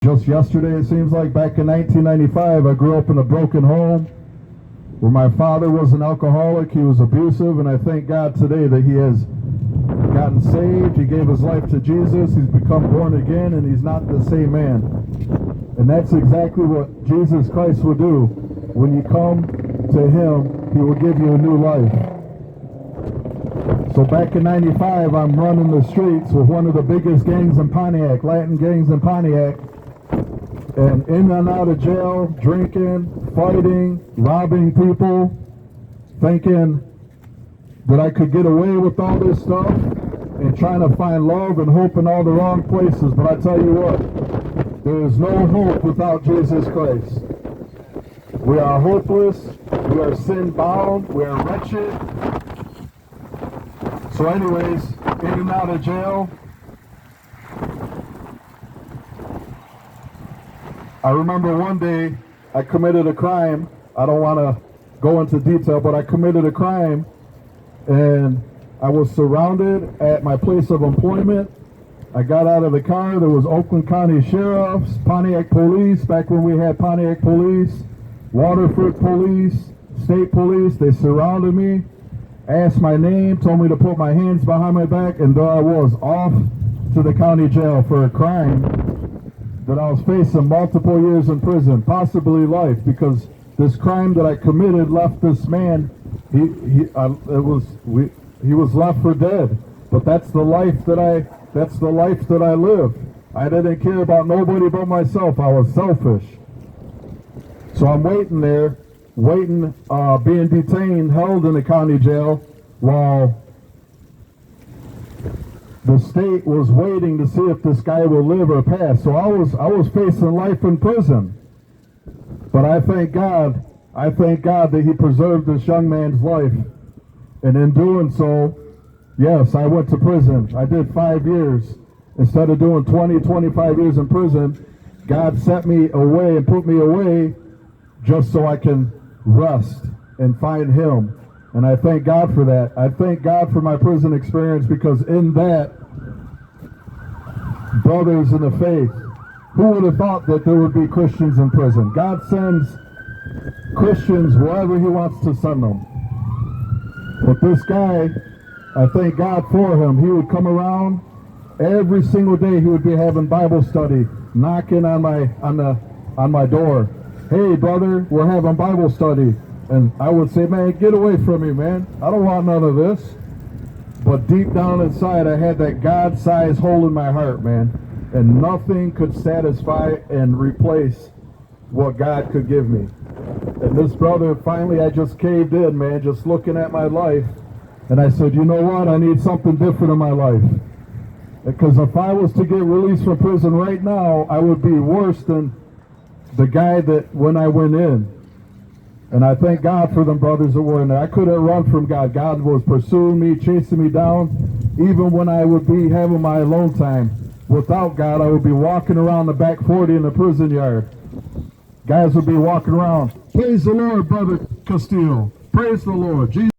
Just yesterday, it seems like, back in 1995, I grew up in a broken home where my father was an alcoholic. He was abusive, and I thank God today that he has gotten saved. He gave his life to Jesus. He's become born again, and he's not the same man. And that's exactly what Jesus Christ will do. When you come to him, he will give you a new life. So back in 95, I'm running the streets with one of the biggest gangs in Pontiac, Latin gangs in Pontiac. And in and out of jail, drinking, fighting, robbing people, thinking that I could get away with all this stuff and trying to find love and hope in all the wrong places. But I tell you what, there is no hope without Jesus Christ. We are hopeless, we are sin-bound, we are wretched. So anyways, in and out of jail, I remember one day I committed a crime. I don't want to go into detail, but I committed a crime, and I was surrounded at my place of employment. I got out of the car. There was Oakland County Sheriffs, Pontiac Police, back when we had Pontiac Police, Waterford Police, State Police. They surrounded me, asked my name, told me to put my hands behind my back, and there I was, off to the county jail for a crime that I was facing multiple years in prison, possibly life, because this crime that I committed left this man, he was left for dead. But that's the life that I lived. I didn't care about nobody but myself. I was selfish. So I'm waiting there, being detained, held in the county jail, while the state was waiting to see if this guy will live or pass. So I was facing life in prison. But I thank God that he preserved this young man's life. And in doing so, yes, I went to prison. I did 5 years. Instead of doing 20, 25 years in prison, God set me away and put me away just so I can rest and find him. And I thank God for that. I thank God for my prison experience, because in that, brothers in the faith, who would have thought that there would be Christians in prison? God sends Christians wherever he wants to send them. But this guy, I thank God for him. He would come around every single day. He would be having Bible study, knocking on my door. Hey, brother, we're having Bible study. And I would say, man, get away from me, man. I don't want none of this. But deep down inside, I had that God-sized hole in my heart, man. And nothing could satisfy and replace what God could give me. And this brother, finally, I just caved in, man, just looking at my life. And I said, you know what? I need something different in my life. Because if I was to get released from prison right now, I would be worse than the guy that when I went in. And I thank God for them brothers that were in there. I couldn't run from God. God was pursuing me, chasing me down. Even when I would be having my alone time, without God, I would be walking around the back 40 in the prison yard. Guys would be walking around. Praise the Lord, Brother Castillo. Praise the Lord. Jesus.